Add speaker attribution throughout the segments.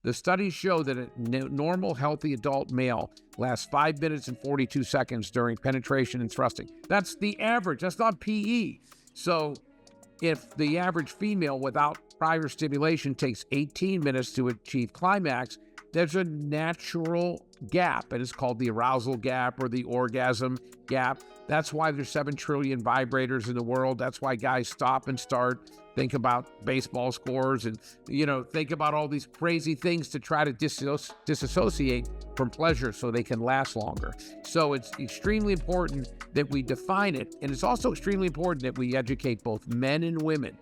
Speaker 1: The studies show that a normal, healthy adult male lasts 5 minutes and 42 seconds during penetration and thrusting. That's the average. That's not PE. So if the average female without prior stimulation takes 18 minutes to achieve climax, there's a natural gap, and it's called the arousal gap or the orgasm gap. That's why there's 7 trillion vibrators in the world. That's why guys stop and start, think about baseball scores, and think about all these crazy things to try to disassociate from pleasure so they can last longer. So it's extremely important that we define it, and it's also extremely important that we educate both men and women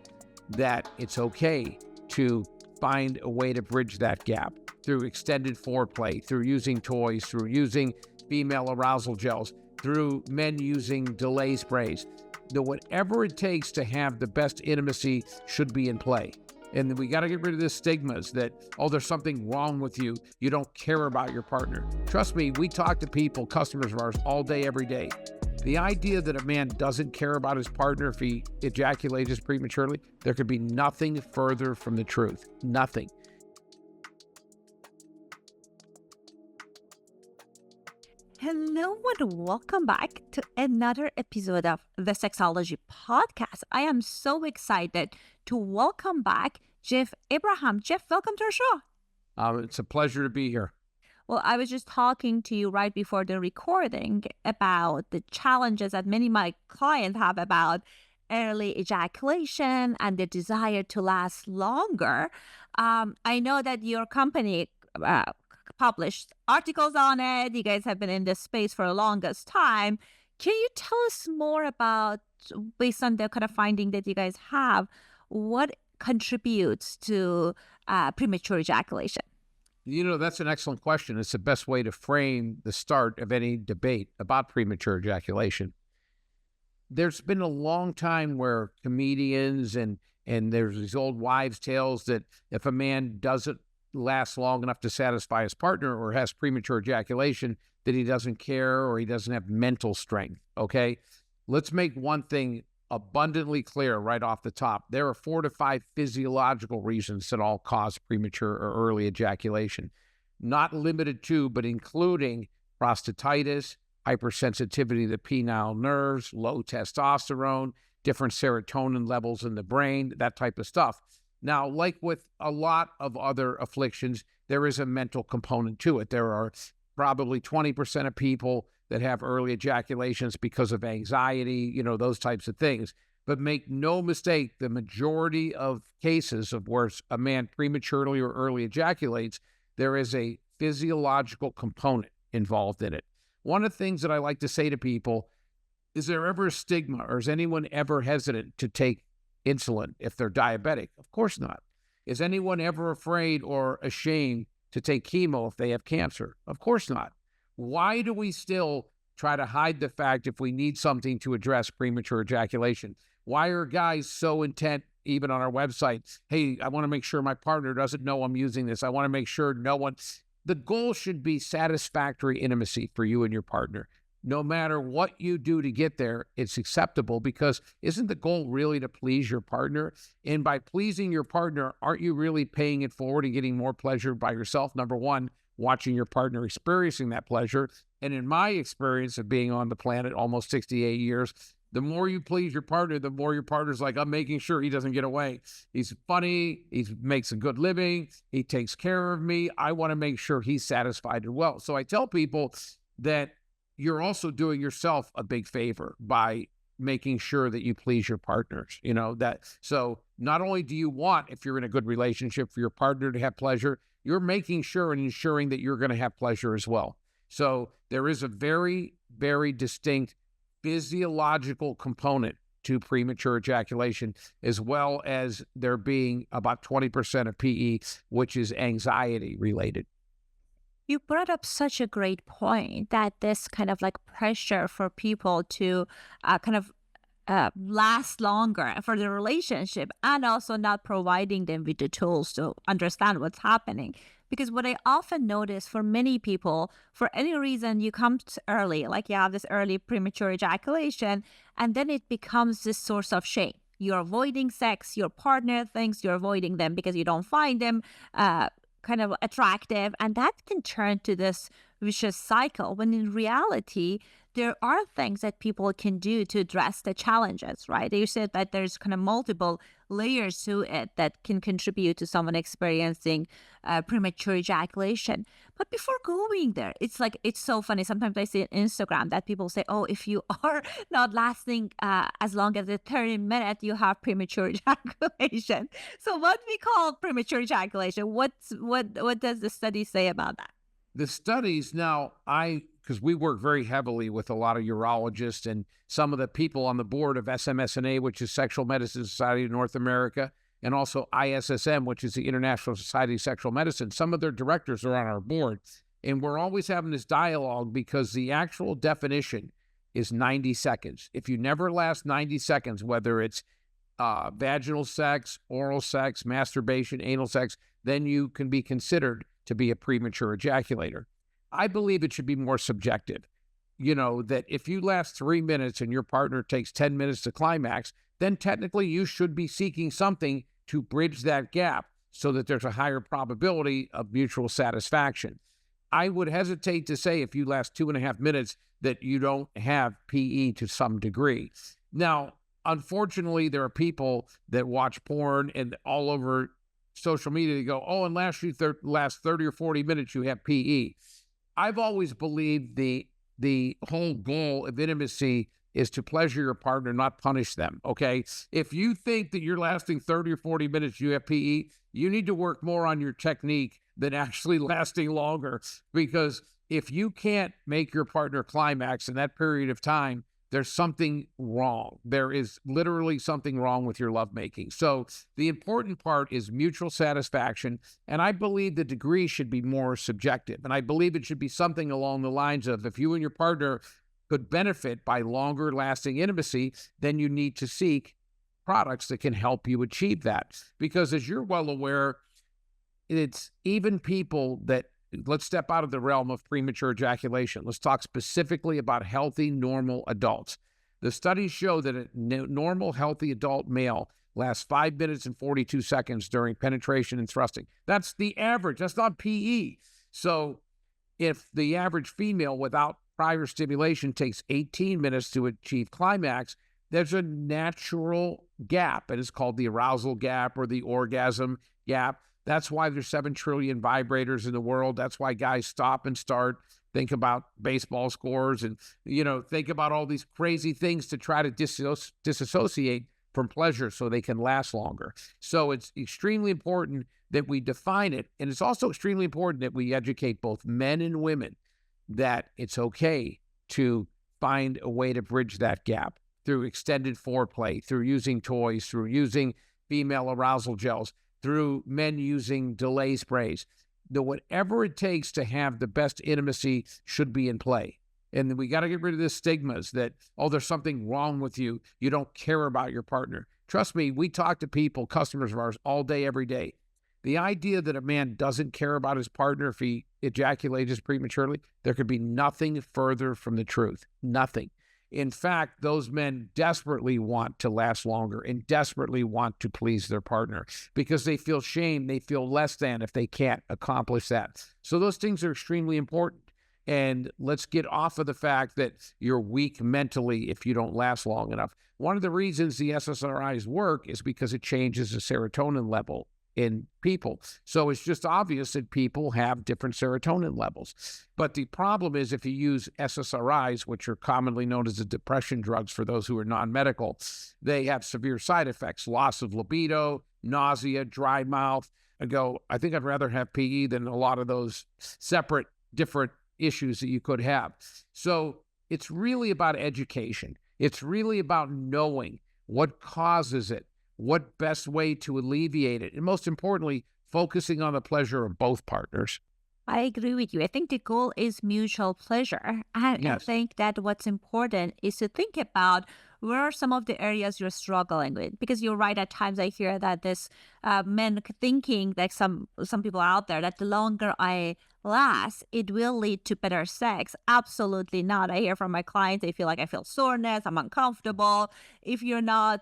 Speaker 1: that it's okay to find a way to bridge that gap through extended foreplay, through using toys, through using female arousal gels, through men using delay sprays. Whatever it takes to have the best intimacy should be in play. And we got to get rid of this stigmas that, there's something wrong with you. You don't care about your partner. Trust me, we talk to people, customers of ours, all day, every day. The idea that a man doesn't care about his partner if he ejaculates prematurely, there could be nothing further from the truth. Nothing.
Speaker 2: Hello and welcome back to another episode of the Sexology Podcast. I am so excited to welcome back Jeff Abraham. Jeff, welcome to our show.
Speaker 1: It's a pleasure to be here.
Speaker 2: Well, I was just talking to you right before the recording about the challenges that many of my clients have about early ejaculation and the desire to last longer. I know that your company published articles on it. You guys have been in this space for the longest time. Can you tell us more about, based on the kind of finding that you guys have, what contributes to premature ejaculation?
Speaker 1: That's an excellent question. It's the best way to frame the start of any debate about premature ejaculation. There's been a long time where comedians and there's these old wives' tales that if a man doesn't last long enough to satisfy his partner or has premature ejaculation, that he doesn't care or he doesn't have mental strength, okay? Let's make one thing abundantly clear right off the top. There are 4 to 5 physiological reasons that all cause premature or early ejaculation. Not limited to, but including prostatitis, hypersensitivity to penile nerves, low testosterone, different serotonin levels in the brain, that type of stuff. Now, like with a lot of other afflictions, there is a mental component to it. There are probably 20% of people that have early ejaculations because of anxiety, those types of things. But make no mistake, the majority of cases of where a man prematurely or early ejaculates, there is a physiological component involved in it. One of the things that I like to say to people, is there ever a stigma or is anyone ever hesitant to take insulin if they're diabetic? Of course not. Is anyone ever afraid or ashamed to take chemo if they have cancer? Of course not. Why do we still try to hide the fact if we need something to address premature ejaculation? Why are guys so intent, even on our website, hey, I want to make sure my partner doesn't know I'm using this. I want to make sure no one... The goal should be satisfactory intimacy for you and your partner. No matter what you do to get there, it's acceptable, because isn't the goal really to please your partner? And by pleasing your partner, aren't you really paying it forward and getting more pleasure by yourself? Number one, watching your partner experiencing that pleasure. And in my experience of being on the planet almost 68 years, the more you please your partner, the more your partner's like, I'm making sure he doesn't get away. He's funny. He makes a good living. He takes care of me. I want to make sure he's satisfied and well. So I tell people that you're also doing yourself a big favor by making sure that you please your partners, so not only do you want, if you're in a good relationship, for your partner to have pleasure, you're making sure and ensuring that you're going to have pleasure as well. So there is a very, very distinct physiological component to premature ejaculation, as well as there being about 20% of PE, which is anxiety related.
Speaker 2: You brought up such a great point that this kind of like pressure for people to last longer for the relationship, and also not providing them with the tools to understand what's happening. Because what I often notice for many people, for any reason you come early, like you have this early premature ejaculation, and then it becomes this source of shame. You're avoiding sex, your partner thinks you're avoiding them because you don't find them kind of attractive, and that can turn to this vicious cycle, when in reality there are things that people can do to address the challenges, right? You said that there's kind of multiple layers to it that can contribute to someone experiencing premature ejaculation. But before going there, it's like, it's so funny. Sometimes I see on Instagram that people say, oh, if you are not lasting as long as the 30 minutes, you have premature ejaculation. So what we call premature ejaculation, what does the study say about that?
Speaker 1: The studies now, because we work very heavily with a lot of urologists and some of the people on the board of SMSNA, which is Sexual Medicine Society of North America, and also ISSM, which is the International Society of Sexual Medicine. Some of their directors are on our board. And we're always having this dialogue because the actual definition is 90 seconds. If you never last 90 seconds, whether it's vaginal sex, oral sex, masturbation, anal sex, then you can be considered to be a premature ejaculator. I believe it should be more subjective. That if you last 3 minutes and your partner takes 10 minutes to climax, then technically you should be seeking something to bridge that gap so that there's a higher probability of mutual satisfaction. I would hesitate to say if you last 2.5 minutes that you don't have PE to some degree. Now, unfortunately, there are people that watch porn and all over social media, they go, oh, and last 30 or 40 minutes, you have PE. I've always believed the whole goal of intimacy is to pleasure your partner, not punish them, okay? If you think that you're lasting 30 or 40 minutes, you have PE, you need to work more on your technique than actually lasting longer, because if you can't make your partner climax in that period of time, there's something wrong. There is literally something wrong with your lovemaking. So the important part is mutual satisfaction. And I believe the degree should be more subjective. And I believe it should be something along the lines of, if you and your partner could benefit by longer lasting intimacy, then you need to seek products that can help you achieve that. Because as you're well aware, it's even people that, let's step out of the realm of premature ejaculation. Let's talk specifically about healthy, normal adults. The studies show that a normal, healthy adult male lasts 5 minutes and 42 seconds during penetration and thrusting. That's the average. That's not PE. So if the average female without prior stimulation takes 18 minutes to achieve climax, there's a natural gap, and it's called the arousal gap or the orgasm gap. That's why there's 7 trillion vibrators in the world. That's why guys stop and start, think about baseball scores, and, think about all these crazy things to try to disassociate from pleasure so they can last longer. So it's extremely important that we define it. And it's also extremely important that we educate both men and women that it's okay to find a way to bridge that gap through extended foreplay, through using toys, through using female arousal gels, through men using delay sprays. Whatever it takes to have the best intimacy should be in play. And we got to get rid of the stigmas that, oh, there's something wrong with you. You don't care about your partner. Trust me, we talk to people, customers of ours, all day, every day. The idea that a man doesn't care about his partner if he ejaculates prematurely, there could be nothing further from the truth. Nothing. In fact, those men desperately want to last longer and desperately want to please their partner because they feel shame, they feel less than if they can't accomplish that. So those things are extremely important. And let's get off of the fact that you're weak mentally if you don't last long enough. One of the reasons the SSRIs work is because it changes the serotonin level in people. So it's just obvious that people have different serotonin levels. But the problem is if you use SSRIs, which are commonly known as the depression drugs for those who are non-medical, they have severe side effects, loss of libido, nausea, dry mouth. I think I'd rather have PE than a lot of those separate, different issues that you could have. So it's really about education. It's really about knowing what causes it, what best way to alleviate it, and most importantly, focusing on the pleasure of both partners.
Speaker 2: I agree with you. I think the goal is mutual pleasure. And I
Speaker 1: Yes.
Speaker 2: think that what's important is to think about where are some of the areas you're struggling with. Because you're right, at times I hear that this men thinking, like some people out there, that the longer I last, it will lead to better sex. Absolutely not. I hear from my clients, they feel like I feel soreness, I'm uncomfortable. If you're not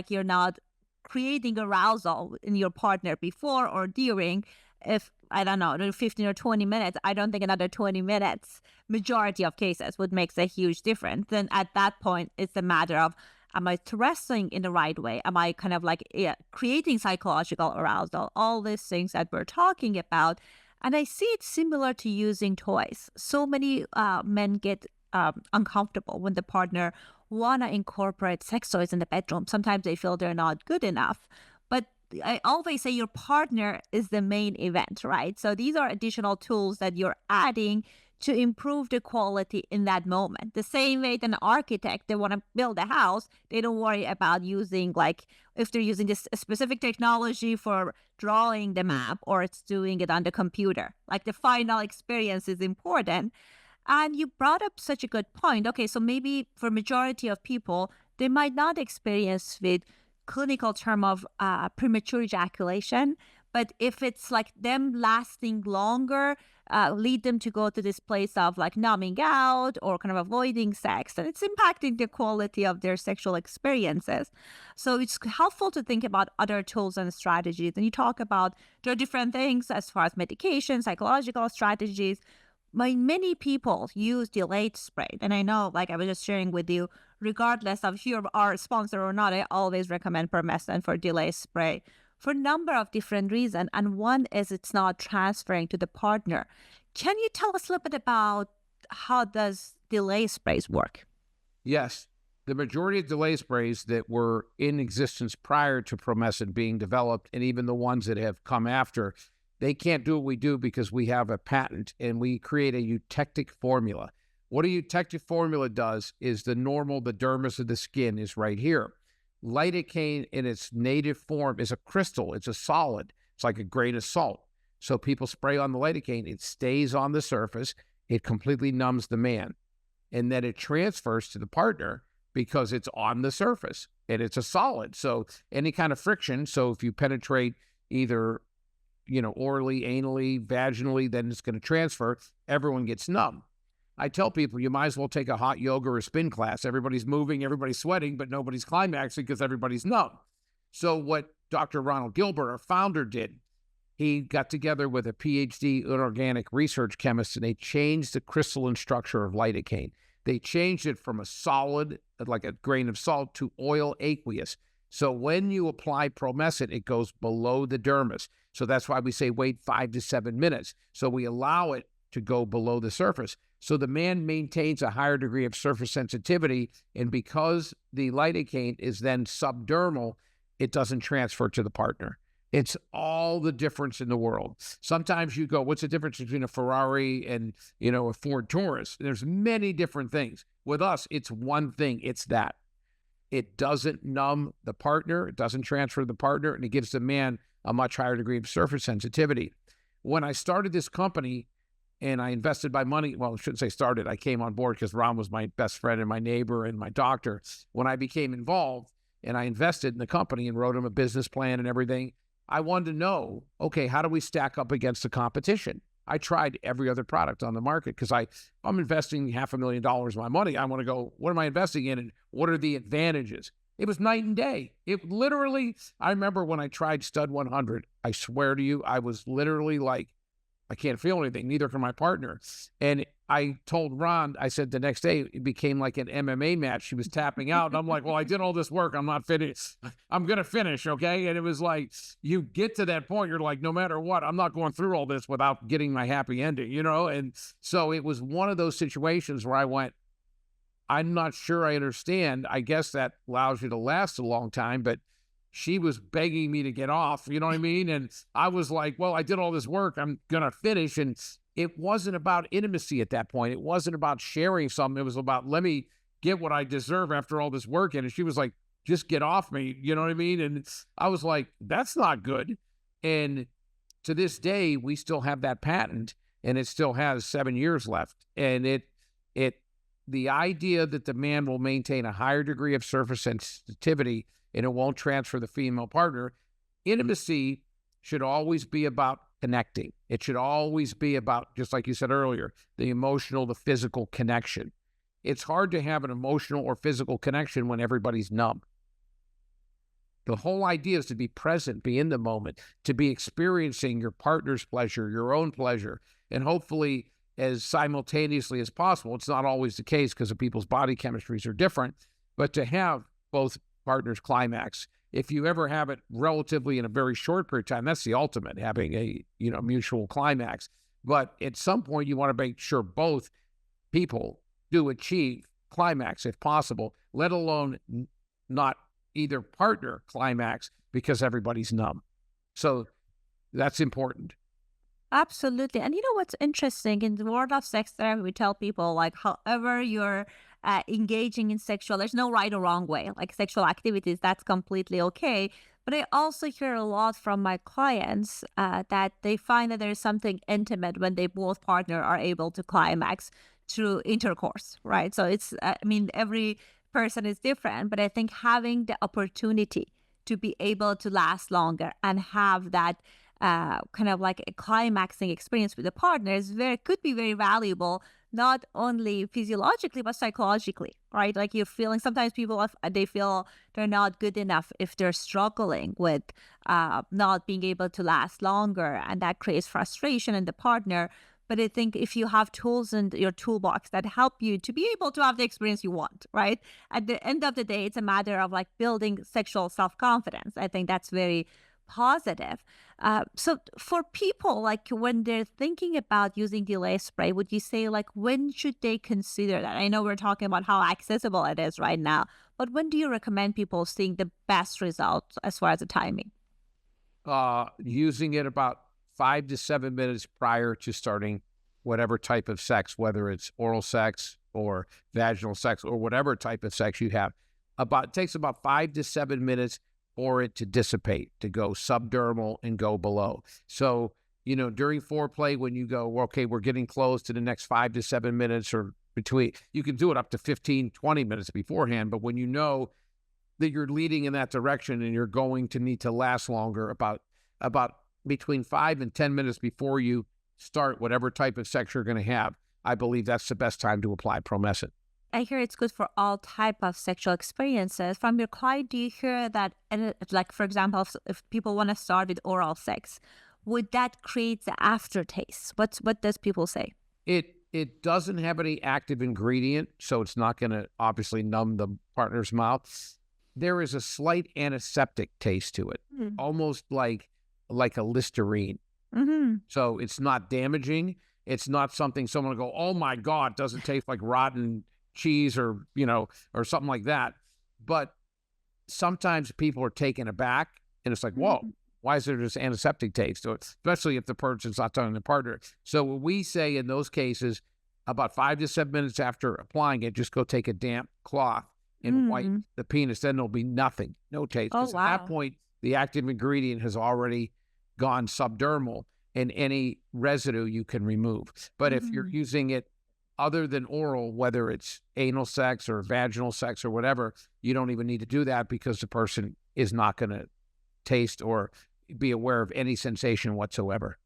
Speaker 2: you're not creating arousal in your partner before or during, if, I don't know, 15 or 20 minutes, I don't think another 20 minutes, majority of cases, would make a huge difference. Then at that point, it's a matter of, am I thrusting in the right way? Am I kind of like creating psychological arousal? All these things that we're talking about. And I see it similar to using toys. So many men get uncomfortable when the partner want to incorporate sex toys in the bedroom. Sometimes they feel they're not good enough. But I always say your partner is the main event, right? So these are additional tools that you're adding to improve the quality in that moment. The same way that an architect, they want to build a house, they don't worry about using, like, if they're using this specific technology for drawing the map or it's doing it on the computer. Like, the final experience is important. And you brought up such a good point. Okay, so maybe for majority of people, they might not experience with clinical term of premature ejaculation, but if it's like them lasting longer, lead them to go to this place of like numbing out or kind of avoiding sex, and it's impacting the quality of their sexual experiences. So it's helpful to think about other tools and strategies. And you talk about there are different things as far as medication, psychological strategies. Many people use delayed spray. And I know, like I was just sharing with you, regardless of if you're our sponsor or not, I always recommend permethrin for delayed spray for a number of different reasons. And one is it's not transferring to the partner. Can you tell us a little bit about how does delay sprays work?
Speaker 1: Yes. The majority of delay sprays that were in existence prior to Promescent being developed, and even the ones that have come after, they can't do what we do because we have a patent and we create a eutectic formula. What a eutectic formula does is the dermis of the skin is right here. Lidocaine in its native form is a crystal. It's a solid. It's like a grain of salt. So people spray on the lidocaine. It stays on the surface. It completely numbs the man. And then it transfers to the partner because it's on the surface and it's a solid. So any kind of friction, so if you penetrate either orally, anally, vaginally, then it's going to transfer. Everyone gets numb. I tell people you might as well take a hot yoga or a spin class. Everybody's moving, everybody's sweating, but nobody's climaxing because everybody's numb. So what Dr. Ronald Gilbert, our founder, did, he got together with a PhD inorganic research chemist, and they changed the crystalline structure of lidocaine. They changed it from a solid, like a grain of salt, to oil aqueous. So when you apply Promescent, it goes below the dermis. So that's why we say wait 5 to 7 minutes. So we allow it to go below the surface. So the man maintains a higher degree of surface sensitivity. And because the lidocaine is then subdermal, it doesn't transfer to the partner. It's all the difference in the world. Sometimes you go, what's the difference between a Ferrari and, a Ford Taurus? There's many different things. With us, it's one thing. It's that. It doesn't numb the partner. It doesn't transfer to the partner. And it gives the man a much higher degree of surface sensitivity. When I started this company and I invested my money, well, I shouldn't say started. I came on board because Ron was my best friend and my neighbor and my doctor. When I became involved and I invested in the company and wrote him a business plan and everything, I wanted to know, okay, how do we stack up against the competition? I tried every other product on the market because I'm investing $500,000 of my money. I want to go, what am I investing in and what are the advantages? It was night and day. It literally, I remember when I tried Stud 100, I swear to you, I was literally like, I can't feel anything, neither can my partner. And I told Ron, I said the next day, it became like an MMA match. She was tapping out. And I'm like, well, I did all this work. I'm not finished. I'm going to finish, okay? And it was like, you get to that point, you're like, no matter what, I'm not going through all this without getting my happy ending, And so it was one of those situations where I went, I'm not sure I understand. I guess that allows you to last a long time, but she was begging me to get off, you know what I mean? And I was like, well, I did all this work. I'm going to finish. And it wasn't about intimacy at that point. It wasn't about sharing something. It was about, let me get what I deserve after all this work. And she was like, just get off me, you know what I mean? And I was like, that's not good. And to this day, we still have that patent and it still has 7 years left. And the idea that the man will maintain a higher degree of surface sensitivity and it won't transfer the female partner. Intimacy should always be about connecting. It should always be about, just like you said earlier, the emotional, the physical connection. It's hard to have an emotional or physical connection when everybody's numb. The whole idea is to be present, be in the moment, to be experiencing your partner's pleasure, your own pleasure, and hopefully as simultaneously as possible. It's not always the case because of people's body chemistries are different, but to have both partners climax. If you ever have it relatively in a very short period of time, that's the ultimate, having a mutual climax. But at some point, you want to make sure both people do achieve climax if possible, let alone not either partner climax because everybody's numb. So that's important.
Speaker 2: Absolutely. And you know what's interesting in the world of sex therapy, we tell people like, however you're engaging in sexual, there's no right or wrong way. Like sexual activities, that's completely okay. But I also hear a lot from my clients that they find that there is something intimate when they both partner are able to climax through intercourse, right? So it's, I mean, every person is different, but I think having the opportunity to be able to last longer and have that kind of like a climaxing experience with a partner is could be very valuable, not only physiologically but psychologically, right? Like you're feeling sometimes people they feel they're not good enough if they're struggling with not being able to last longer, and that creates frustration in the partner. But I think if you have tools in your toolbox that help you to be able to have the experience you want, right? At the end of the day, it's a matter of like building sexual self-confidence. I think that's very positive. So for people, like when they're thinking about using delay spray, would you say like when should they consider that? I know we're talking about how accessible it is right now, but when do you recommend people seeing the best results as far as the timing?
Speaker 1: Using it about 5 to 7 minutes prior to starting whatever type of sex, whether it's oral sex or vaginal sex or whatever type of sex you have. It takes about 5 to 7 minutes for it to dissipate, to go subdermal and go below. So, during foreplay, when you go, well, okay, we're getting close to the next 5 to 7 minutes or between, you can do it up to 15, 20 minutes beforehand. But when you know that you're leading in that direction and you're going to need to last longer, about between 5 and 10 minutes before you start whatever type of sex you're going to have, I believe that's the best time to apply Promescent.
Speaker 2: I hear it's good for all type of sexual experiences. From your client, do you hear that, like for example, if people want to start with oral sex, would that create the aftertaste? What does people say?
Speaker 1: It doesn't have any active ingredient, so it's not going to obviously numb the partner's mouth. There is a slight antiseptic taste to it, almost like a Listerine.
Speaker 2: Mm-hmm.
Speaker 1: So it's not damaging. It's not something someone will go, oh my God, it doesn't taste like rotten cheese or something like that. But sometimes people are taken aback and it's like, whoa, why is there this antiseptic taste? So especially if the person's not telling the partner. So what we say in those cases, about 5 to 7 minutes after applying it, just go take a damp cloth and wipe the penis. Then there'll be nothing, no taste.
Speaker 2: Oh,
Speaker 1: 'Cause at that point, the active ingredient has already gone subdermal and any residue you can remove. But if you're using it other than oral, whether it's anal sex or vaginal sex or whatever, you don't even need to do that because the person is not going to taste or be aware of any sensation whatsoever.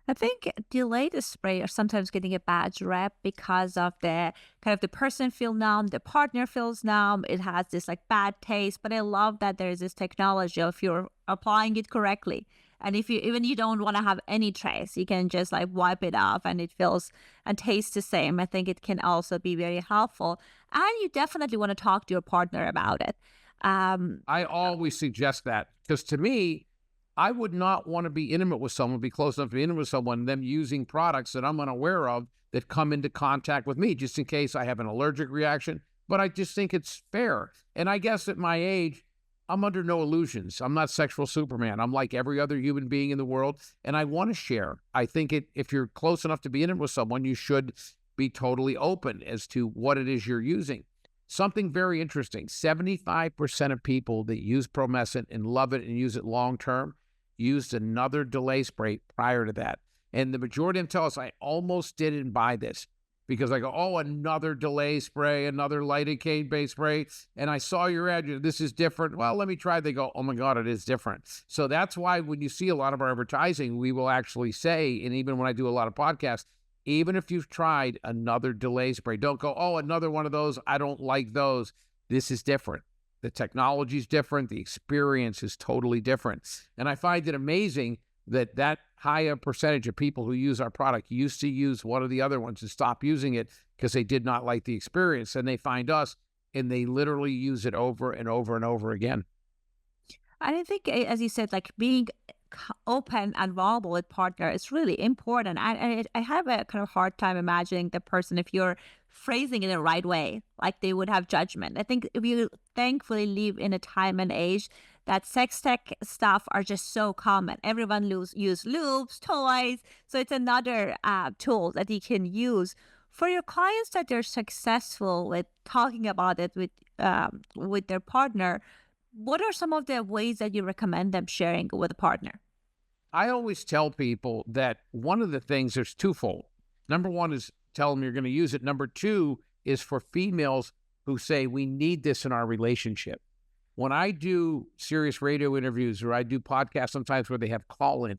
Speaker 2: I think delayed spray are sometimes getting a bad rep because of the kind of the person feel numb, the partner feels numb. It has this like bad taste. But I love that there is this technology if you're applying it correctly. And if you don't want to have any trace, you can just like wipe it off and it feels and tastes the same. I think it can also be very helpful. And you definitely want to talk to your partner about it.
Speaker 1: I always suggest that because to me, I would not want to be intimate with someone, be close enough to be intimate with someone, them using products that I'm unaware of that come into contact with me, just in case I have an allergic reaction. But I just think it's fair. And I guess at my age, I'm under no illusions. I'm not sexual Superman. I'm like every other human being in the world, and I want to share. I think if you're close enough to be intimate with someone, you should be totally open as to what it is you're using. Something very interesting, 75% of people that use Promescent and love it and use it long-term used another delay spray prior to that. And the majority of them tell us, I almost didn't buy this because I go, oh, another delay spray, another lidocaine-based spray. And I saw your ad, this is different. Well, let me try. They go, oh my God, it is different. So that's why when you see a lot of our advertising, we will actually say, and even when I do a lot of podcasts, even if you've tried another delay spray, don't go, oh, another one of those. I don't like those. This is different. The technology's different. The experience is totally different. And I find it amazing that high a percentage of people who use our product used to use one of the other ones and stop using it because they did not like the experience. And they find us and they literally use it over and over and over again.
Speaker 2: And I think, as you said, like being open and vulnerable with partner is really important. I have a kind of hard time imagining the person if you're phrasing it in the right way, like they would have judgment. I think if you thankfully live in a time and age that sex tech stuff are just so common. Everyone use loops, toys. So it's another tool that you can use for your clients that they're successful with talking about it with their partner. What are some of the ways that you recommend them sharing with a partner?
Speaker 1: I always tell people that one of the things, there's twofold. Number one is tell them you're going to use it. Number two is for females who say, we need this in our relationship. When I do serious radio interviews or I do podcasts sometimes where they have call in,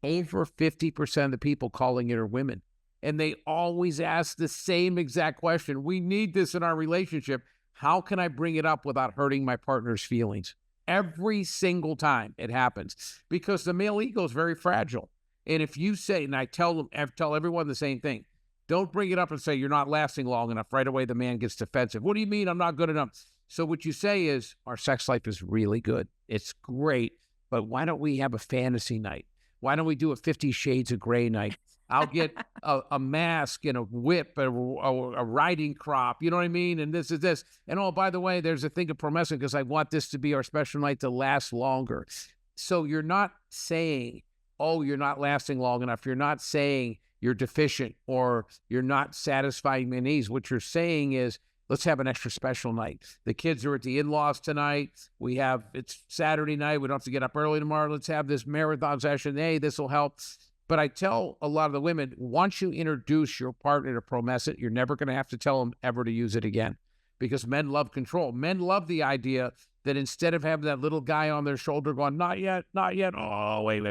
Speaker 1: over 50% of the people calling it are women. And they always ask the same exact question. We need this in our relationship. How can I bring it up without hurting my partner's feelings? Every single time it happens because the male ego is very fragile. And if you say, and I tell everyone the same thing, don't bring it up and say you're not lasting long enough. Right away, the man gets defensive. What do you mean I'm not good enough? So what you say is our sex life is really good. It's great. But why don't we have a fantasy night? Why don't we do a 50 Shades of Grey night? I'll get a mask and a whip, a riding crop, you know what I mean? And this is this. And oh, by the way, there's a thing of promescent because I want this to be our special night to last longer. So you're not saying, oh, you're not lasting long enough. You're not saying you're deficient or you're not satisfying my needs. What you're saying is, let's have an extra special night. The kids are at the in-laws tonight. It's Saturday night. We don't have to get up early tomorrow. Let's have this marathon session. Hey, this will help. But I tell a lot of the women, once you introduce your partner to Promescent, you're never going to have to tell them ever to use it again because men love control. Men love the idea that instead of having that little guy on their shoulder going, not yet, not yet. Oh, wait.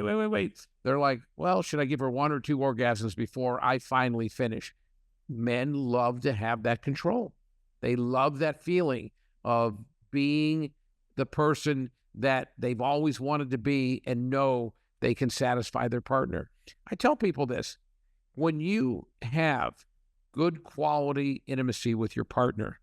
Speaker 1: They're like, well, should I give her one or two orgasms before I finally finish? Men love to have that control. They love that feeling of being the person that they've always wanted to be and know they can satisfy their partner. I tell people this, when you have good quality intimacy with your partner,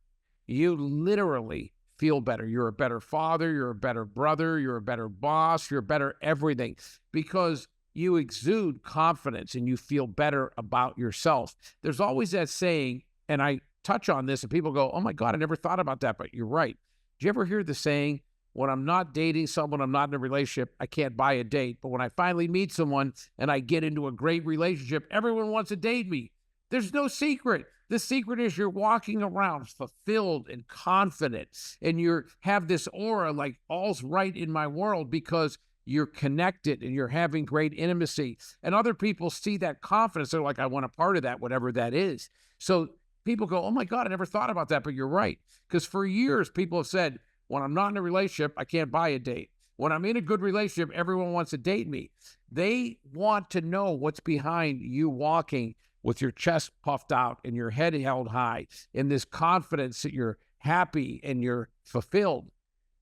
Speaker 1: you literally feel better. You're a better father, you're a better brother, you're a better boss, you're a better everything because you exude confidence and you feel better about yourself. There's always that saying, and I touch on this and people go, oh my God, I never thought about that, but you're right. Did you ever hear the saying, when I'm not dating someone, I'm not in a relationship, I can't buy a date. But when I finally meet someone and I get into a great relationship, everyone wants to date me. There's no secret. The secret is you're walking around fulfilled and confident and you have this aura like all's right in my world because you're connected and you're having great intimacy. And other people see that confidence. They're like, I want a part of that, whatever that is. So people go, oh my God, I never thought about that, but you're right. Because for years, people have said, when I'm not in a relationship, I can't buy a date. When I'm in a good relationship, everyone wants to date me. They want to know what's behind you walking with your chest puffed out and your head held high and this confidence that you're happy and you're fulfilled.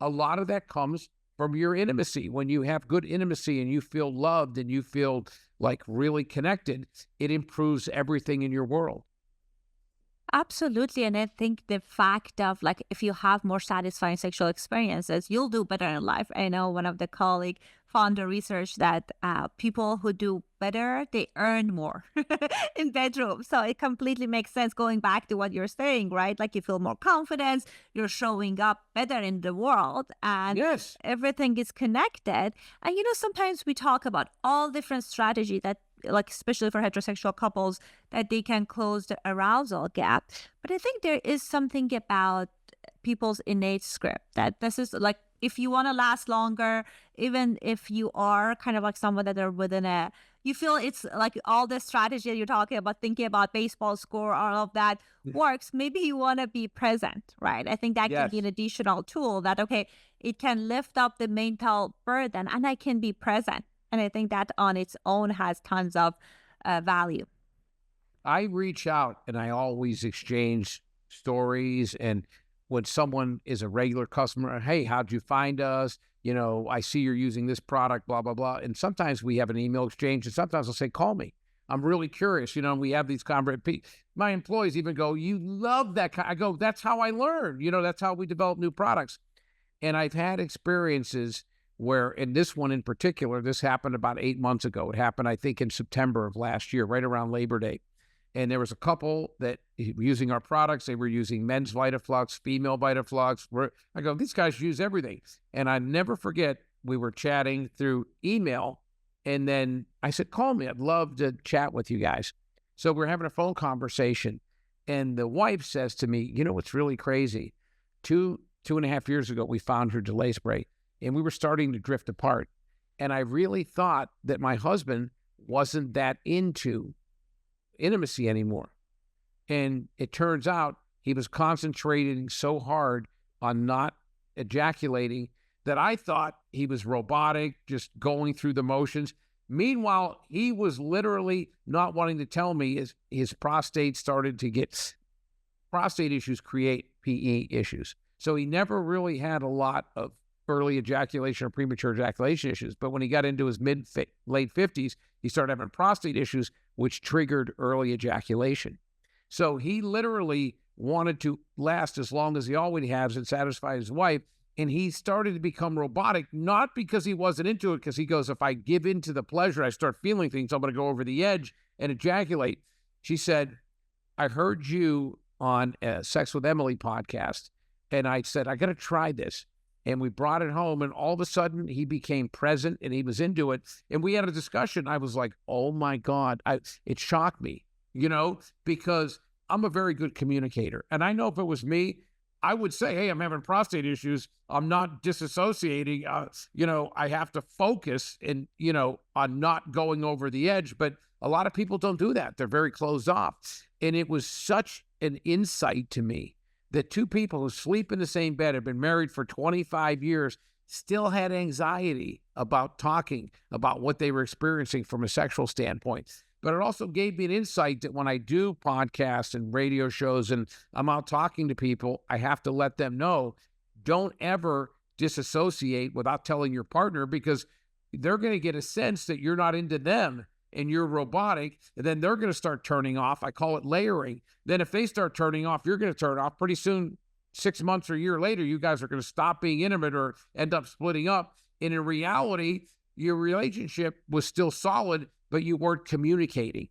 Speaker 1: A lot of that comes from your intimacy. When you have good intimacy and you feel loved and you feel like really connected, it improves everything in your world.
Speaker 2: Absolutely. And I think the fact of like, if you have more satisfying sexual experiences, you'll do better in life. I know one of the colleague found the research that people who do better, they earn more in bedroom. So it completely makes sense going back to what you're saying, right? Like you feel more confidence, you're showing up better in the world and
Speaker 1: Yes.
Speaker 2: everything is connected. And, sometimes we talk about all different strategies that like especially for heterosexual couples, that they can close the arousal gap. But I think there is something about people's innate script that this is like, if you want to last longer, even if you are kind of like someone that are you feel it's like all the strategy that you're talking about, thinking about baseball score, all of that works. Maybe you want to be present, right? I think that can be an additional tool that, okay, it can lift up the mental burden and I can be present. And I think that on its own has tons of value.
Speaker 1: I reach out and I always exchange stories and when someone is a regular customer, hey, how'd you find us? I see you're using this product, blah, blah, blah. And sometimes we have an email exchange, and sometimes I'll say, call me. I'm really curious. We have these conversations. My employees even go, you love that. I go, that's how I learn. That's how we develop new products. And I've had experiences where, in this one in particular, this happened about 8 months ago. It happened, I think, in September of last year, right around Labor Day. And there was a couple that were using our products. They were using men's VitaFlux, female VitaFlux. I go, these guys use everything. And I never forget, we were chatting through email. And then I said, call me. I'd love to chat with you guys. So we're having a phone conversation. And the wife says to me, what's really crazy? 2.5 years ago, we found her delay spray. And we were starting to drift apart. And I really thought that my husband wasn't that into intimacy anymore. And it turns out he was concentrating so hard on not ejaculating that I thought he was robotic, just going through the motions. Meanwhile, he was literally not wanting to tell me his prostate started to get prostate issues, create PE issues. So he never really had a lot of early ejaculation or premature ejaculation issues. But when he got into his late 50s, he started having prostate issues, which triggered early ejaculation. So he literally wanted to last as long as he always has and satisfy his wife. And he started to become robotic, not because he wasn't into it, because he goes, if I give in to the pleasure, I start feeling things, I'm going to go over the edge and ejaculate. She said, I heard you on a Sex with Emily podcast, and I said, I got to try this. And we brought it home, and all of a sudden he became present and he was into it. And we had a discussion. I was like, oh my God, it shocked me, because I'm a very good communicator. And I know if it was me, I would say, hey, I'm having prostate issues. I'm not disassociating. I have to focus and, on not going over the edge. But a lot of people don't do that. They're very closed off. And it was such an insight to me that two people who sleep in the same bed, have been married for 25 years, still had anxiety about talking about what they were experiencing from a sexual standpoint. But it also gave me an insight that when I do podcasts and radio shows and I'm out talking to people, I have to let them know, don't ever disassociate without telling your partner, because they're going to get a sense that you're not into them and you're robotic, and then they're going to start turning off. I call it layering. Then if they start turning off, you're going to turn off. Pretty soon, 6 months or a year later, you guys are going to stop being intimate or end up splitting up. And in reality, your relationship was still solid, but you weren't communicating.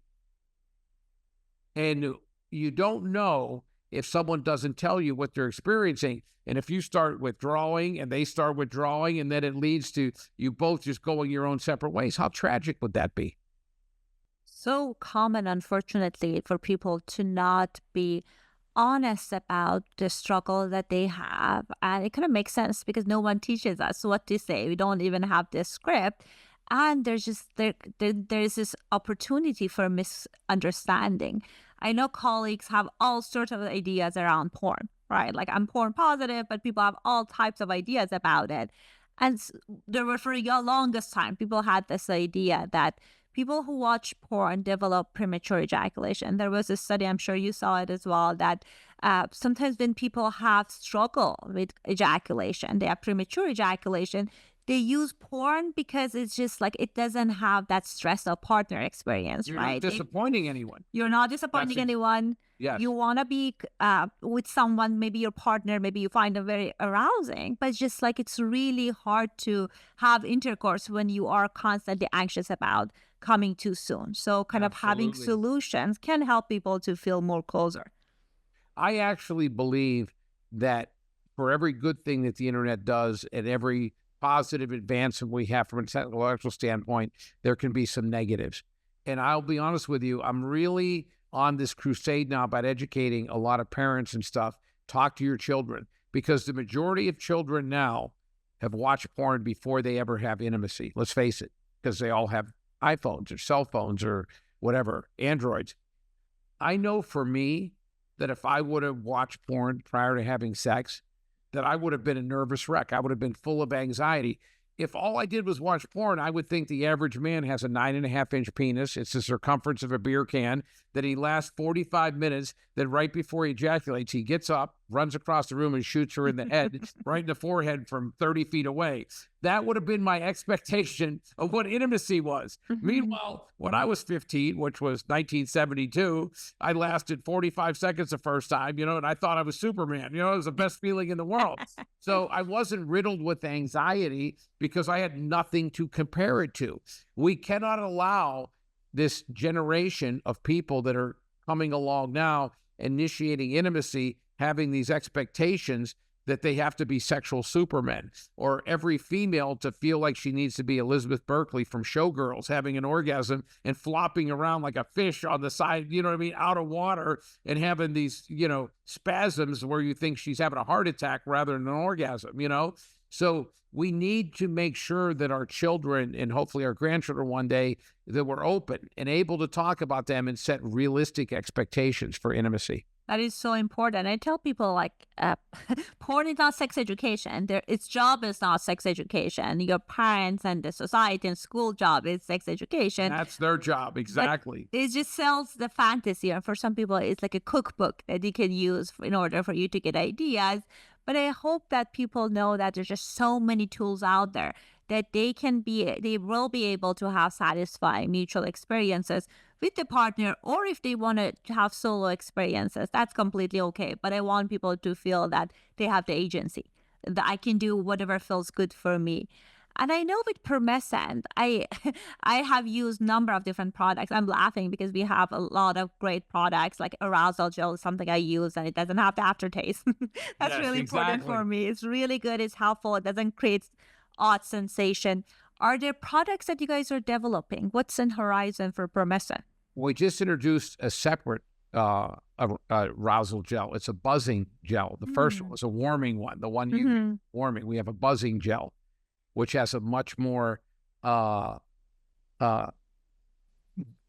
Speaker 1: And you don't know if someone doesn't tell you what they're experiencing. And if you start withdrawing and they start withdrawing, and then it leads to you both just going your own separate ways, how tragic would that be?
Speaker 2: So common, unfortunately, for people to not be honest about the struggle that they have. And it kind of makes sense because no one teaches us what to say. We don't even have this script. And there's just there's this opportunity for misunderstanding. I know colleagues have all sorts of ideas around porn, right? Like, I'm porn positive, but people have all types of ideas about it. And there were, for the longest time, people had this idea that people who watch porn develop premature ejaculation. There was a study, I'm sure you saw it as well, that sometimes when people have struggle with ejaculation, they have premature ejaculation, they use porn because it's just like it doesn't have that stress of partner experience,
Speaker 1: You're
Speaker 2: right?
Speaker 1: not disappointing anyone.
Speaker 2: You're not disappointing anyone.
Speaker 1: Yes.
Speaker 2: You want to be with someone, maybe your partner, maybe you find them very arousing, but it's just like it's really hard to have intercourse when you are constantly anxious about coming too soon. So kind of having
Speaker 1: Absolutely.
Speaker 2: solutions can help people to feel more closer.
Speaker 1: I actually believe that for every good thing that the internet does and every positive advancement we have from a technological standpoint, there can be some negatives. And I'll be honest with you, I'm really on this crusade now about educating a lot of parents and stuff. Talk to your children, because the majority of children now have watched porn before they ever have intimacy. Let's face it, because they all have iPhones or cell phones or whatever, Androids. I know for me that if I would have watched porn prior to having sex, that I would have been a nervous wreck. I would have been full of anxiety. If all I did was watch porn, I would think the average man has a 9.5-inch penis. It's the circumference of a beer can, that he lasts 45 minutes, that right before he ejaculates, he gets up, runs across the room and shoots her in the head, right in the forehead from 30 feet away. That would have been my expectation of what intimacy was. Meanwhile, when I was 15, which was 1972, I lasted 45 seconds the first time, and I thought I was Superman. It was the best feeling in the world. So I wasn't riddled with anxiety because I had nothing to compare it to. We cannot allow this generation of people that are coming along now, initiating intimacy, having these expectations that they have to be sexual supermen, or every female to feel like she needs to be Elizabeth Berkley from Showgirls, having an orgasm and flopping around like a fish on the side, out of water, and having these, spasms where you think she's having a heart attack rather than an orgasm, So we need to make sure that our children, and hopefully our grandchildren one day, that we're open and able to talk about them and set realistic expectations for intimacy.
Speaker 2: That is so important. I tell people porn is not sex education. Its job is not sex education. Your parents and the society and school job is sex education.
Speaker 1: That's their job, exactly.
Speaker 2: But it just sells the fantasy. And for some people, it's like a cookbook that you can use in order for you to get ideas. But I hope that people know that there's just so many tools out there that they will be able to have satisfying mutual experiences with the partner, or if they want to have solo experiences, that's completely okay. But I want people to feel that they have the agency, that I can do whatever feels good for me. And I know with Permescent, I have used a number of different products. I'm laughing because we have a lot of great products, like Arousal Gel is something I use, and it doesn't have the aftertaste. That's really important for me. It's really good. It's helpful. It doesn't create odd sensation. Are there products that you guys are developing? What's in horizon for Permescent?
Speaker 1: We just introduced a separate arousal gel. It's a buzzing gel. The first one was a warming one, the one you warming. We have a buzzing gel, which has a much more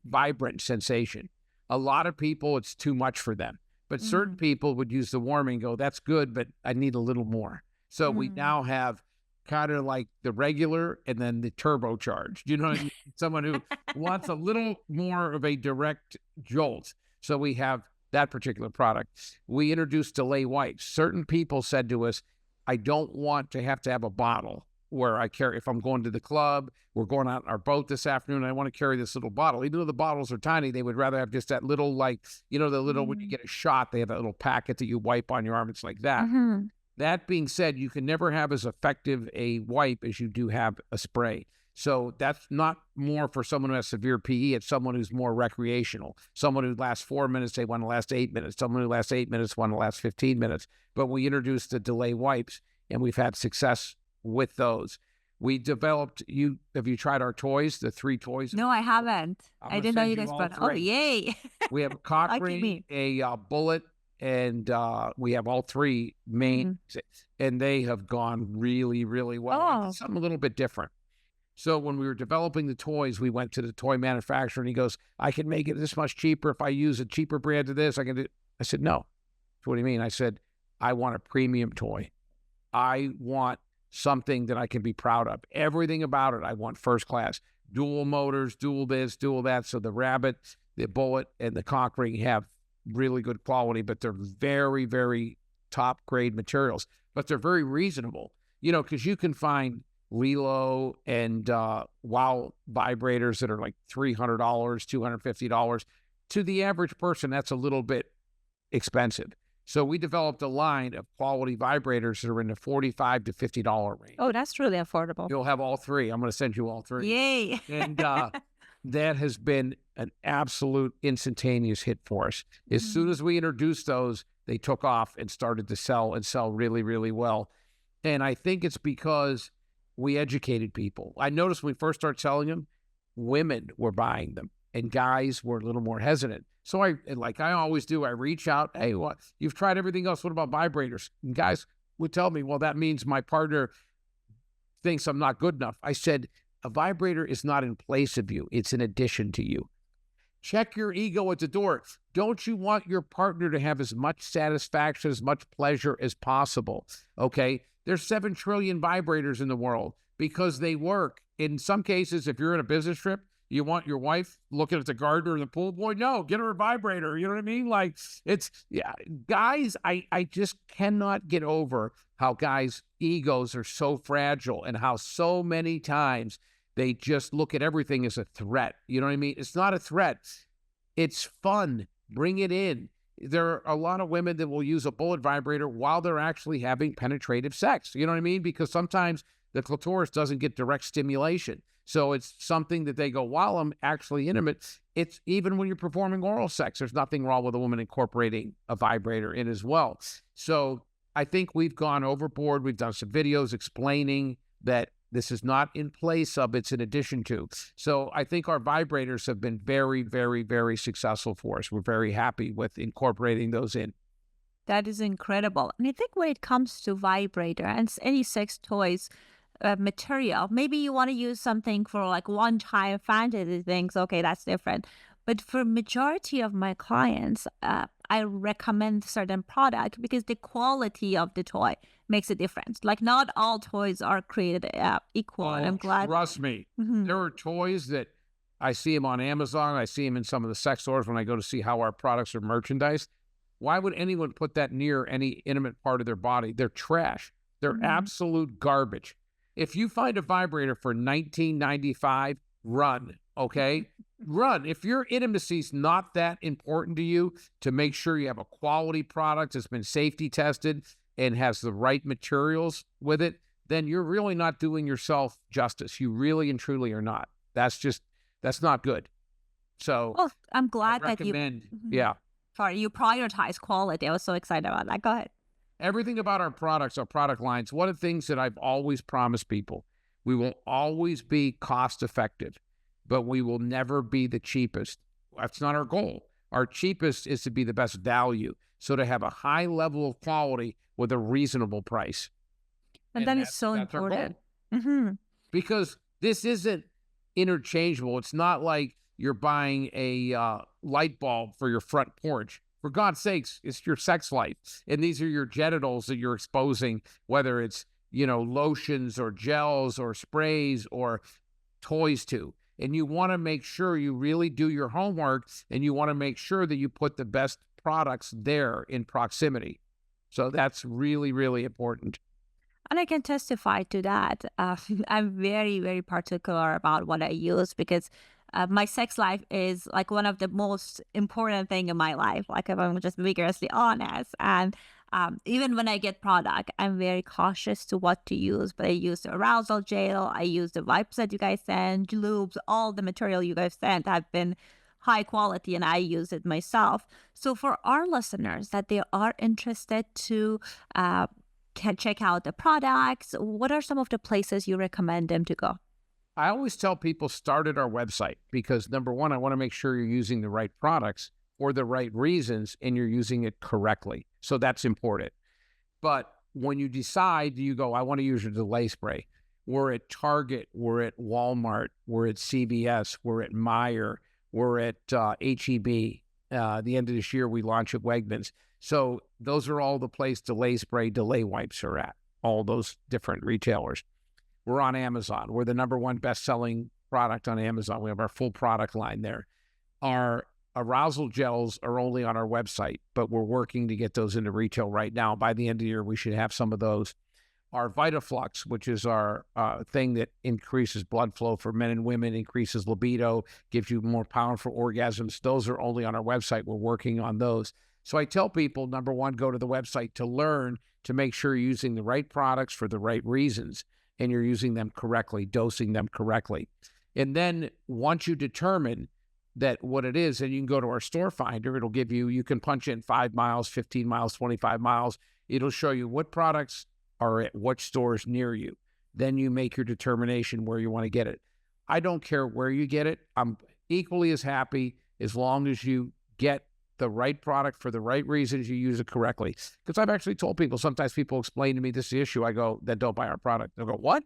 Speaker 1: vibrant sensation. A lot of people, it's too much for them. But certain people would use the warming, go, that's good, but I need a little more. So we now have kind of like the regular and then the turbocharged, someone who wants a little more of a direct jolt. So we have that particular product. We introduced delay wipes. Certain people said to us, I don't want to have a bottle where I carry, if I'm going to the club, we're going out on our boat this afternoon, I want to carry this little bottle. Even though the bottles are tiny, they would rather have just that little, when you get a shot, they have that little packet that you wipe on your arm. It's like that. That being said, you can never have as effective a wipe as you do have a spray. So that's not more for someone who has severe PE. It's someone who's more recreational. Someone who lasts 4 minutes, they want to last 8 minutes. Someone who lasts 8 minutes want to last 15 minutes. But we introduced the delay wipes, and we've had success with those. We developed, have you tried our toys, the 3 toys?
Speaker 2: No, I haven't. I didn't know you guys brought. Oh, yay.
Speaker 1: We have a cock ring, a bullet, and we have all 3 main, and they have gone really, really well. Something a little bit different. So when we were developing the toys, we went to the toy manufacturer, and he goes, I can make it this much cheaper if I use a cheaper brand of this. I said, no. So what do you mean? I said, I want a premium toy. I want something that I can be proud of. Everything about it, I want first class. Dual motors, dual this, dual that. So the rabbit, the bullet, and the cock ring have really good quality, but they're very, very top grade materials. But they're very reasonable, because you can find Lilo and Wow vibrators that are like $300, $250. To the average person, that's a little bit expensive. So we developed a line of quality vibrators that are in the $45 to $50 range.
Speaker 2: Oh, that's really affordable.
Speaker 1: You'll have all 3. I'm going to send you all 3.
Speaker 2: Yay.
Speaker 1: And that has been an absolute instantaneous hit for us. As soon as we introduced those, they took off and started to sell really, really well. And I think it's because we educated people. I noticed when we first started selling them, women were buying them and guys were a little more hesitant. So I always do, I reach out, hey, what? You've tried everything else. What about vibrators? And guys would tell me, well, that means my partner thinks I'm not good enough. I said, a vibrator is not in place of you. It's in addition to you. Check your ego at the door. Don't you want your partner to have as much satisfaction, as much pleasure as possible? Okay? There's 7 trillion vibrators in the world because they work. In some cases, if you're in a business trip, You want your wife looking at the gardener and the pool boy? No, get her a vibrator. You know what I mean? Like yeah, guys, I just cannot get over how guys' egos are so fragile and how so many times they just look at everything as a threat. You know what I mean? It's not a threat. It's fun. Bring it in. There are a lot of women that will use a bullet vibrator while they're actually having penetrative sex. You know what I mean? Because sometimes the clitoris doesn't get direct stimulation. So it's something that they go, while I'm actually intimate, it's even when you're performing oral sex, there's nothing wrong with a woman incorporating a vibrator in as well. So I think we've gone overboard. We've done some videos explaining that this is not in place of, it's in addition to. So I think our vibrators have been very, very, very successful for us. We're very happy with incorporating those in.
Speaker 2: That is incredible. And I think when it comes to vibrator and any sex toys material, maybe you want to use something for like one-time fantasy things. Okay, that's different. But for majority of my clients, I recommend certain product because the quality of the toy makes a difference. Like not all toys are created equal. And I'm glad.
Speaker 1: Trust me, there are toys that I see them on Amazon. I see them in some of the sex stores when I go to see how our products are merchandised. Why would anyone put that near any intimate part of their body? They're trash. They're absolute garbage. If you find a vibrator for $19.95, run, okay? Run. If your intimacy is not that important to you, to make sure you have a quality product that's been safety tested and has the right materials with it, then you're really not doing yourself justice. You really and truly are not. That's not good. So
Speaker 2: Well, I'm glad
Speaker 1: I
Speaker 2: that you,
Speaker 1: recommend, yeah.
Speaker 2: sorry, you prioritize quality. I was so excited about that. Go ahead.
Speaker 1: Everything about our products, our product lines, one of the things that I've always promised people, we will always be cost effective, but we will never be the cheapest. That's not our goal. Our cheapest is to be the best value. So to have a high level of quality with a reasonable price.
Speaker 2: And that is so
Speaker 1: that's
Speaker 2: important.
Speaker 1: our goal. Because this isn't interchangeable. It's not like you're buying a light bulb for your front porch. For God's sakes, it's your sex life. And these are your genitals that you're exposing, whether it's, lotions or gels or sprays or toys to. And you want to make sure you really do your homework, and you want to make sure that you put the best products there in proximity. So that's really, really important.
Speaker 2: And I can testify to that. I'm very, very particular about what I use because my sex life is like one of the most important thing in my life. Like if I'm just vigorously honest, and even when I get product, I'm very cautious to what to use. But I use the arousal gel, I use the wipes that you guys send, lubes, all the material you guys sent have been high quality, and I use it myself. So for our listeners that they are interested to can check out the products, what are some of the places you recommend them to go?
Speaker 1: I always tell people start at our website because number one, I want to make sure you're using the right products for the right reasons and you're using it correctly. So that's important. But when you decide, you go, I want to use your delay spray. We're at Target, we're at Walmart, we're at CVS, we're at Meijer, we're at HEB. The end of this year, we launch at Wegmans. So those are all the place delay spray, delay wipes are at, all those different retailers. We're on Amazon. We're the number one best-selling product on Amazon. We have our full product line there. Our arousal gels are only on our website, but we're working to get those into retail right now. By the end of the year, we should have some of those. Our VitaFlux, which is our thing that increases blood flow for men and women, increases libido, gives you more powerful orgasms. Those are only on our website. We're working on those. So I tell people, number one, go to the website to learn, to make sure you're using the right products for the right reasons and you're using them correctly, dosing them correctly. And then once you determine that what it is, and you can go to our store finder, it'll give you, you can punch in 5 miles, 15 miles, 25 miles. It'll show you what products are at what stores near you. Then you make your determination where you want to get it. I don't care where you get it. I'm equally as happy as long as you get the right product for the right reasons, you use it correctly. Because I've actually told people, sometimes people explain to me this is the issue. I go, then don't buy our product. They'll go, what?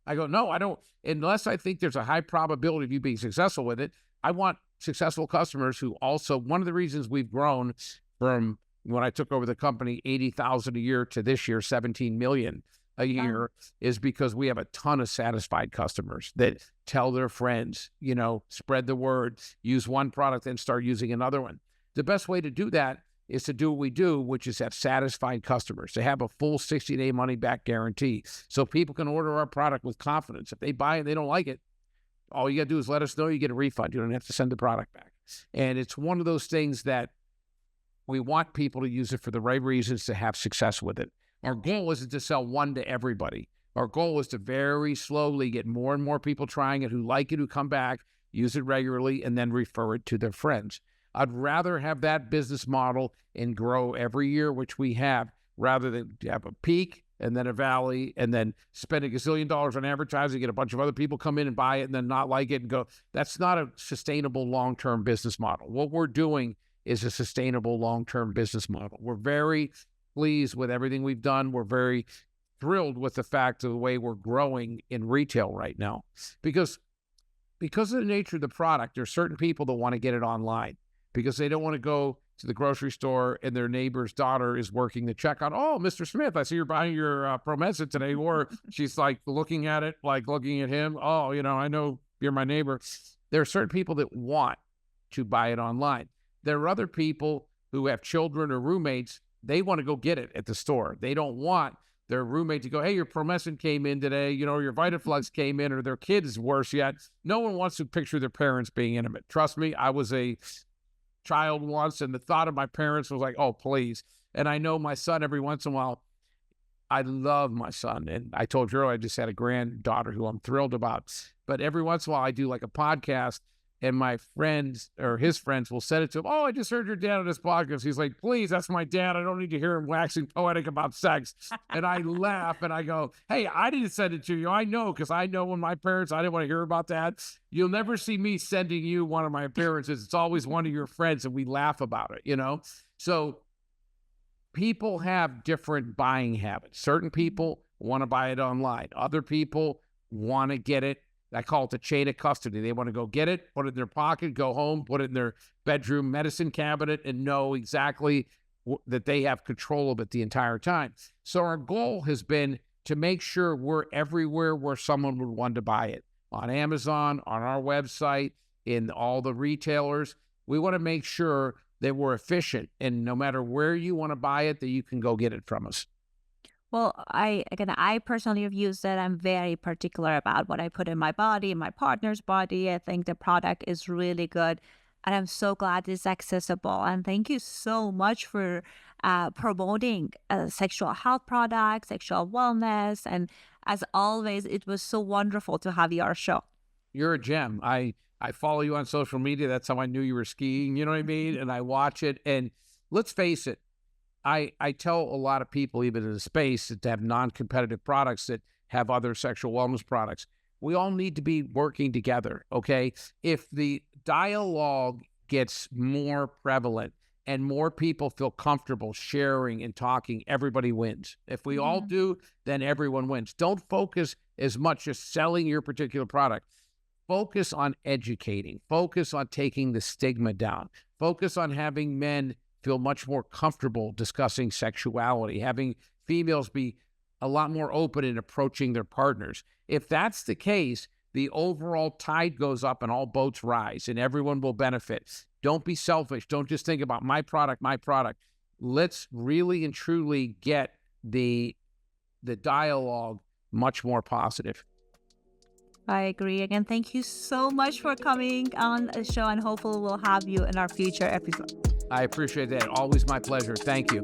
Speaker 1: I go, no, I don't. Unless I think there's a high probability of you being successful with it, I want successful customers who also, one of the reasons we've grown from when I took over the company, 80,000 a year to this year, 17 million a year is because we have a ton of satisfied customers that tell their friends, spread the word, use one product and start using another one. The best way to do that is to do what we do, which is have satisfied customers. They have a full 60-day money-back guarantee. So people can order our product with confidence. If they buy it and they don't like it, all you got to do is let us know. You get a refund. You don't have to send the product back. And it's one of those things that we want people to use it for the right reasons to have success with it. Our goal isn't to sell one to everybody. Our goal is to very slowly get more and more people trying it, who like it, who come back, use it regularly, and then refer it to their friends. I'd rather have that business model and grow every year, which we have, rather than have a peak and then a valley and then spend $1 gazillion on advertising, get a bunch of other people come in and buy it and then not like it and go. That's not a sustainable long-term business model. What we're doing is a sustainable long-term business model. We're very pleased with everything we've done. We're very thrilled with the fact of the way we're growing in retail right now. Because of the nature of the product, there's certain people that want to get it online because they don't want to go to the grocery store and their neighbor's daughter is working the checkout. Oh, Mr. Smith, I see you're buying your Promesa today. Or she's like looking at it, like looking at him. Oh, I know you're my neighbor. There are certain people that want to buy it online. There are other people who have children or roommates. They want to go get it at the store. They don't want their roommate to go, hey, your Promescent came in today, your Vitaflux came in, or their kid is worse yet. No one wants to picture their parents being intimate. Trust me, I was a child once, and the thought of my parents was like, oh, please. And I know my son, every once in a while, I love my son. And I told you earlier, I just had a granddaughter who I'm thrilled about. But every once in a while, I do like a podcast, and my friends or his friends will send it to him. Oh, I just heard your dad on this podcast. He's like, please, that's my dad. I don't need to hear him waxing poetic about sex. And I laugh and I go, hey, I didn't send it to you. I know, because I know when my parents, I didn't want to hear about that. You'll never see me sending you one of my appearances. It's always one of your friends, and we laugh about it, So people have different buying habits. Certain people want to buy it online. Other people want to get it. I call it the chain of custody. They want to go get it, put it in their pocket, go home, put it in their bedroom medicine cabinet, and know exactly that they have control of it the entire time. So our goal has been to make sure we're everywhere where someone would want to buy it. On Amazon, on our website, in all the retailers. We want to make sure that we're efficient, and no matter where you want to buy it, that you can go get it from us.
Speaker 2: Well, I personally have used it. I'm very particular about what I put in my body, in my partner's body. I think the product is really good, and I'm so glad it's accessible. And thank you so much for promoting sexual health products, sexual wellness. And as always, it was so wonderful to have you on our show.
Speaker 1: You're a gem. I follow you on social media. That's how I knew you were skiing. You know what I mean? And I watch it. And let's face it, I tell a lot of people, even in the space, that have non-competitive products that have other sexual wellness products. We all need to be working together, okay? If the dialogue gets more prevalent and more people feel comfortable sharing and talking, everybody wins. If we all do, then everyone wins. Don't focus as much as selling your particular product. Focus on educating. Focus on taking the stigma down. Focus on having men feel much more comfortable discussing sexuality, having females be a lot more open in approaching their partners. If that's the case, the overall tide goes up and all boats rise, and everyone will benefit. Don't be selfish. Don't just think about my product, my product. Let's really and truly get the dialogue much more positive.
Speaker 2: I agree. Again, thank you so much for coming on the show, and hopefully we'll have you in our future episode.
Speaker 1: I appreciate that. Always my pleasure. Thank you.